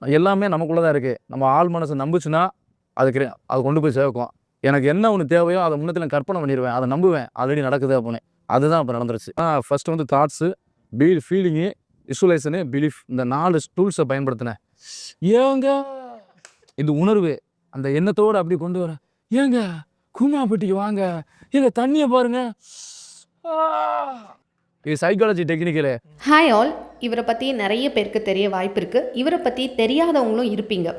எல்லாமே நமக்குள்ளே தான் இருக்குது. நம்ம ஆள் மனசு நம்புச்சுன்னா அது கொண்டு போய் சேர்க்கும். எனக்கு என்ன ஒன்று தேவையோ அதை முன்னத்தில் கற்பனை பண்ணிடுவேன், அதை நம்புவேன், ஆல்ரெடி நடக்குது அப்படின்னு. அதுதான் இப்போ நடந்துருச்சு. ஃபர்ஸ்ட் வந்து தாட்ஸு, ஃபீலிங்கு, விசுவலைசனு, பிலீஃப், இந்த 4 டூல்ஸை பயன்படுத்தினேன். ஏங்க இது உணர்வு அந்த எண்ணத்தோடு அப்படி கொண்டு வரேன். ஏங்க கூமாப்பட்டிக்கு வாங்க, ஏங்க தண்ணியை பாருங்க. இது சைக்காலஜி டெக்னிக்கலு. Hi all. இவரை பற்றி நிறைய பேருக்கு தெரிய வாய்ப்பு இருக்குது. இவரை பற்றி தெரியாதவங்களும் இருப்பீங்க.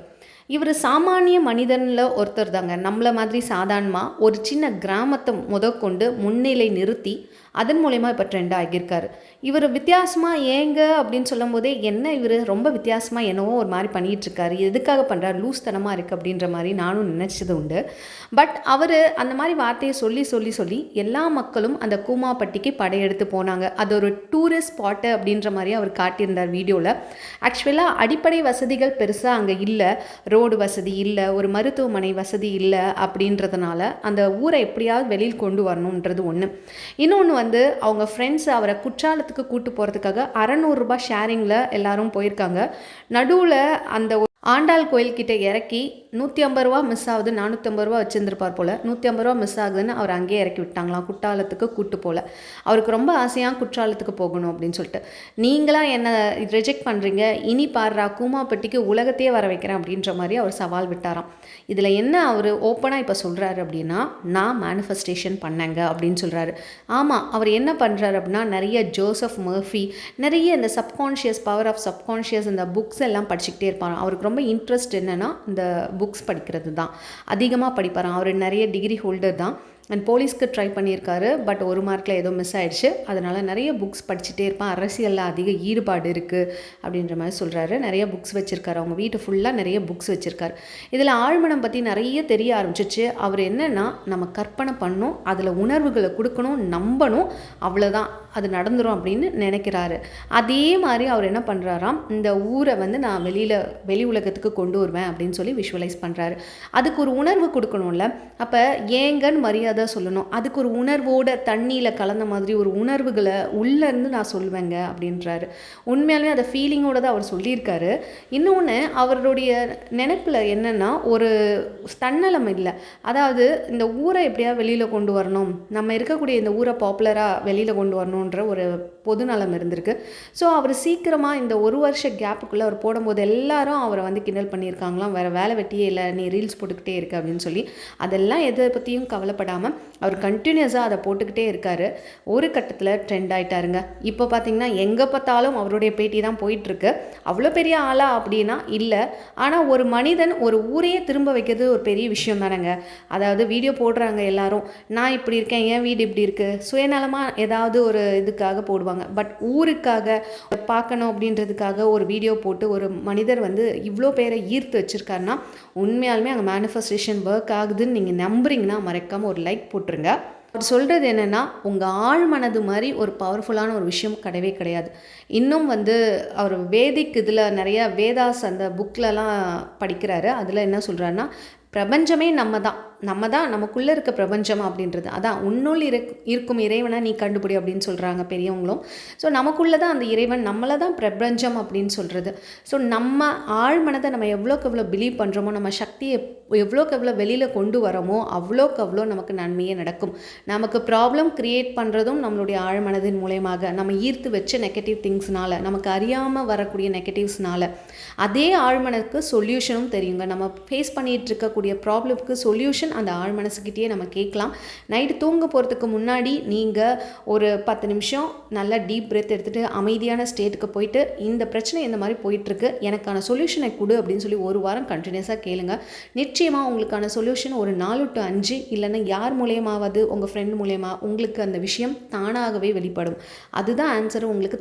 இவர் சாமானிய மனிதனில் ஒருத்தர் தாங்க. நம்மளை மாதிரி சாதாரணமாக ஒரு சின்ன கிராமத்தை முதற்கொண்டு முன்னிலை நிறுத்தி அதன் மூலயமா இப்போ ட்ரெண்ட் ஆகியிருக்காரு. இவர் வித்தியாசமாக ஏங்க அப்படின்னு சொல்லும் போதே என்ன இவர் ரொம்ப வித்தியாசமாக என்னவோ ஒரு மாதிரி பண்ணிகிட்ருக்காரு, எதுக்காக பண்ணுறாரு, லூஸ்தனமாக இருக்குது அப்படின்ற மாதிரி நானும் நினச்சது உண்டு. பட் அவர் அந்த மாதிரி வார்த்தையை சொல்லி சொல்லி சொல்லி எல்லா மக்களும் அந்த கூமாப்பட்டிக்கு படையெடுத்து போனாங்க. அது ஒரு டூரிஸ்ட் ஸ்பாட்டு அப்படின்ற மாதிரி அவர் காட்டியிருந்தார் வீடியோவில். ஆக்சுவலாக அடிப்படை வசதிகள் பெருசாக அங்கே இல்லை, ரோடு வசதி இல்லை, ஒரு மருத்துவமனை வசதி இல்லை. அப்படின்றதுனால அந்த ஊரை எப்படியாவது வெளியில் கொண்டு வரணுன்றது ஒன்று. இன்னொன்று வந்து அவங்க ஃப்ரெண்ட்ஸ் அவரை குற்றாலத்துக்கு கூட்டு போகிறதுக்காக 600 ரூபாய் ஷேரிங்கில் எல்லாரும் போயிருக்காங்க. நடுவில் அந்த ஆண்டாள் கோயில்கிட்ட இறக்கி 150 ரூபா மிஸ் ஆகுது, 450 ரூபா வச்சுருந்துருப்பார் போல். 150 ரூபா மிஸ் ஆகுதுன்னு அவர் அங்கேயே இறக்கி விட்டாங்களாம், குற்றாலத்துக்கு கூட்டு போகல. அவருக்கு ரொம்ப ஆசையாக குற்றாலத்துக்கு போகணும் அப்படின்னு சொல்லிட்டு. நீங்களாம் என்ன ரிஜெக்ட் பண்ணுறீங்க, இனி பாடுறா கூமாப்பட்டிக்கு உலகத்தையே வர வைக்கிறேன் அப்படின்ற மாதிரி அவர் சவால் விட்டாராம். இதில் என்ன அவர் ஓப்பனாக இப்போ சொல்கிறாரு அப்படின்னா, நான் மேனிஃபெஸ்டேஷன் பண்ணேங்க அப்படின்னு சொல்கிறாரு. ஆமாம், அவர் என்ன பண்ணுறாரு அப்படின்னா, நிறைய ஜோசப் மர்ஃபி, நிறைய இந்த சப்கான்ஷியஸ், பவர் ஆஃப் சப்கான்ஷியஸ், இந்த புக்ஸ் எல்லாம் படிச்சுக்கிட்டே இருப்பாராம். அவருக்கு ரொம்ப இன்ட்ரெஸ்ட் என்னென்னா இந்த புக்ஸ் படிக்கிறது தான், அதிகமாக படிப்பாராம். அவர் நிறைய டிகிரி ஹோல்டர் தான். அண்ட் போலீஸ்க்கு ட்ரை பண்ணியிருக்காரு, பட் ஒரு மார்க்கில் ஏதோ மிஸ் ஆகிடுச்சு. அதனால் நிறைய புக்ஸ் படிச்சுட்டே இருப்பான், அரசியலில் அதிக ஈடுபாடு இருக்குது அப்படின்ற மாதிரி சொல்கிறாரு. நிறைய புக்ஸ் வச்சுருக்காரு, அவங்க வீட்டு ஃபுல்லாக நிறைய புக்ஸ் வச்சுருக்காரு. இதில் ஆழ்மனம் பற்றி நிறைய தெரிய ஆரம்பிச்சிச்சு. அவர் என்னென்னா, நம்ம கற்பனை பண்ணணும், அதில் உணர்வுகளை கொடுக்கணும், நம்பணும், அவ்வளோதான், அது நடந்துடும் அப்படின்னு நினைக்கிறாரு. அதே மாதிரி அவர் என்ன பண்ணுறாராம், இந்த ஊரை வந்து நான் வெளி உலகத்துக்கு கொண்டு வருவேன் அப்படின்னு சொல்லி விஷுவலைஸ் பண்ணுறாரு. அதுக்கு ஒரு உணர்வு கொடுக்கணும்ல. அப்போ ஏங்கன்னு மரியாதை சொல்லணும், அதுக்கு ஒரு உணர்வோட தண்ணியில் கலந்த மாதிரி ஒரு உணர்வுகளை உள்ளேருந்து நான் சொல்லுவேங்க அப்படின்றாரு. உண்மையாலுமே அதை ஃபீலிங்கோடு தான் அவர் சொல்லியிருக்காரு. இன்னொன்று அவருடைய நினைப்பில் என்னென்னா, ஒரு தன்னலம் இல்லை. அதாவது இந்த ஊரை எப்படியா வெளியில் கொண்டு வரணும், நம்ம இருக்கக்கூடிய இந்த ஊரை பாப்புலராக வெளியில் கொண்டு வரணுன்ற ஒரு பொதுநலம் இருந்திருக்கு. ஸோ அவர் சீக்கிரமாக இந்த ஒரு வருஷ கேப்புக்குள்ளே அவர் போடும்போது எல்லாரும் அவரை வந்து கிண்டல் பண்ணியிருக்காங்களாம், வேறு வேலை வெட்டியே இல்லை, நீ ரீல்ஸ் போட்டுக்கிட்டே இருக்க அப்படின்னு சொல்லி. அதெல்லாம் எதை பற்றியும் கவலைப்படாமல் அவர் கண்டினியூஸாக அதை போட்டுக்கிட்டே இருக்கார். ஒரு கட்டத்தில் ட்ரெண்ட் ஆகிட்டாருங்க. இப்போ பார்த்திங்கன்னா எங்கே பார்த்தாலும் அவருடைய பேட்டி தான் போயிட்டுருக்கு. அவ்வளோ பெரிய ஆளா அப்படின்னா இல்லை, ஆனால் ஒரு மனிதன் ஒரு ஊரையே திரும்ப வைக்கிறது ஒரு பெரிய விஷயம் தானேங்க. அதாவது வீடியோ போடுறாங்க எல்லாரும், நான் இப்படி இருக்கேன், என் வீடு இப்படி இருக்குது, சுயநலமாக ஏதாவது ஒரு இதுக்காக போடுவாங்க. பட் ஊருக்காக பார்க்கணும் அப்படின்றதுக்காக ஒரு வீடியோ போட்டு ஒரு மனிதர் வந்து இவ்வளோ பேரை ஈர்த்து வச்சுருக்காருன்னா உண்மையாலுமே அங்கே மேனிஃபெஸ்டேஷன் ஒர்க் ஆகுதுன்னு நீங்கள் நம்புறீங்கன்னா மறக்காமல் ஒரு லைக் போட்டுருங்க. அவர் சொல்கிறது என்னென்னா, உங்கள் ஆழ் மனது மாதிரி ஒரு பவர்ஃபுல்லான ஒரு விஷயம் கிடையவே கிடையாது. இன்னும் வந்து அவர் வேதிக் இதில் நிறையா வேதாஸ் அந்த புக்கிலலாம் படிக்கிறாரு. அதில் என்ன சொல்கிறாருன்னா, பிரபஞ்சமே நம்ம தான் நமக்குள்ளே இருக்க பிரபஞ்சம் அப்படின்றது. அதான் உன்னுள் இருக்கும் இறைவனை நீ கண்டுபிடி அப்படின்னு சொல்கிறாங்க பெரியவங்களும். ஸோ நமக்குள்ளே தான் அந்த இறைவன், நம்மளை தான் பிரபஞ்சம் அப்படின்னு சொல்கிறது. ஸோ நம்ம ஆழ்மனதை நம்ம எவ்வளோக்கு எவ்வளோ பிலீவ் பண்ணுறோமோ, நம்ம சக்தியை எவ்வளோக்கு எவ்வளோ வெளியில் கொண்டு வரோமோ அவ்வளோக்கு அவ்வளோ நமக்கு நன்மையே நடக்கும். நமக்கு ப்ராப்ளம் க்ரியேட் பண்ணுறதும் நம்மளுடைய ஆழ்மனதின் மூலயமாக, நம்ம ஈர்த்து வச்ச நெகட்டிவ் திங்ஸ்னால, நமக்கு அறியாமல் வரக்கூடிய நெகட்டிவ்ஸ்னால. அதே ஆழ்மனதுக்கு சொல்யூஷனும் தெரியுங்க. நம்ம ஃபேஸ் பண்ணிகிட்டு இருக்கக்கூடிய ப்ராப்ளம்க்கு சொல்யூஷன் அந்த ஆழ் மனசுக்கிட்டேயே நம்ம கேட்கலாம். நைட்டு தூங்க போகிறதுக்கு முன்னாடி நீங்கள் ஒரு 10 நிமிஷம் நல்லா டீப் பிரெத் எடுத்துகிட்டு அமைதியான ஸ்டேட்டுக்கு போயிட்டு, இந்த பிரச்சனை இந்த மாதிரி போயிட்டுருக்கு, எனக்கான சொல்யூஷனை கொடு அப்படின்னு சொல்லி ஒரு வாரம் கண்டினியூஸாக கேளுங்க. நிச்சயமாக உங்களுக்கான சொல்யூஷன் ஒரு 4 to 5 இல்லைன்னா யார் மூலியமாவது உங்கள் ஃப்ரெண்ட் மூலயமா உங்களுக்கு அந்த விஷயம் தானாகவே வெளிப்படும். அதுதான் ஆன்சர், உங்களுக்கு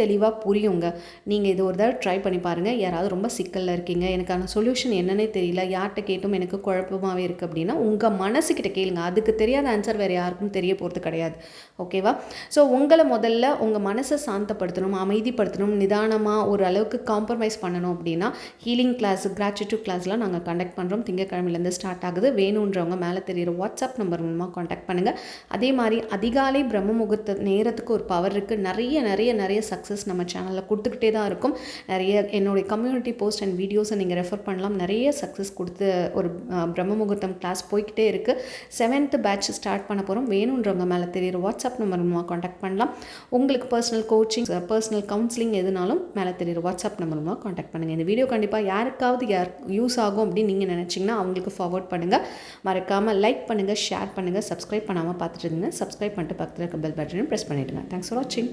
தெளிவாக புரியுங்க. நீங்கள் இது ஒரு தடவை ட்ரை பண்ணி பாருங்கள். யாராவது ரொம்ப சிக்கலில் இருக்கீங்க, எனக்கான சொல்யூஷன் என்னன்னே தெரியல, யார்கிட்ட கேட்டும் எனக்கு குழப்பமாகவே இருக்குது அப்படின்னா உங்கள் மனசுக்கிட்ட கேளுங்க. அதுக்கு தெரியாத ஆன்சர் வேறு யாருக்கும் தெரிய போகிறது கிடையாது. ஓகேவா? ஸோ உங்களை முதல்ல உங்கள் மனசை சாந்தப்படுத்தணும், அமைதிப்படுத்தணும், நிதானமாக ஒரு அளவுக்கு காம்ப்ரமைஸ் பண்ணணும் அப்படின்னா ஹீலிங் கிளாஸ், கிராட்டிடியூட் கிளாஸ்லாம் நாங்கள் கண்டக்ட் பண்ணுறோம். திங்கக்கிழமையிலேருந்து ஸ்டார்ட் ஆகுது. வேணுன்றவங்க மேலே தெரியிற வாட்ஸ்அப் நம்பர் மூலமாக காண்டாக்ட் பண்ணுங்கள். அதே மாதிரி அதிகாலை பிரம்ம முகூர்த்த நேரத்துக்கு ஒரு பவர் இருக்குது. நிறைய சக்ஸஸ் நம்ம சேனலில் கொடுத்துக்கிட்டே தான் இருக்கும். நிறைய என்னுடைய கம்யூனிட்டி போஸ்ட் அண்ட் வீடியோஸை நீங்கள் ரெஃபர் பண்ணலாம். நிறைய சக்ஸஸ் கொடுத்து ஒரு பிரம்ம முகூர்த்தம் கிளாஸ் போய்கிட்டே இருக்குது. 7th பேட்ச் ஸ்டார்ட் பண்ண போகிறோம். வேணுன்றவங்க மேலே தெரியிற வாட்ஸ்அப் நம்பர் மூலமாக காண்டாக்ட் பண்ணலாம். உங்களுக்கு பர்சனல் கோச்சிங், பர்சனல் கவுன்சிலிங் எதுனாலும் மேலே தெரியிற வாட்ஸ்அப் நம்பர் மூலமாக காண்டாக்ட் பண்ணுங்கள். இந்த வீடியோ கண்டிப்பாக யாருக்காவது யூஸ் ஆகும் அப்படின்னு நீங்கள் நினச்சிங்கன்னா அவங்களுக்கு ஃபார்வர்ட் பண்ணுங்கள். மறக்காமல் லைக் பண்ணுங்கள், ஷேர் பண்ணுங்கள். சப்ஸ்கிரைப் பண்ணாமல் பார்த்துட்டு இருந்தீங்க, சப்ஸ்கிரைப் பண்ணிட்டு பக்கத்தில் இருக்க பெல் பட்டனையும் ப்ரெஸ் பண்ணிவிடுங்க. தேங்க்ஸ் ஃபார் வாட்சிங்.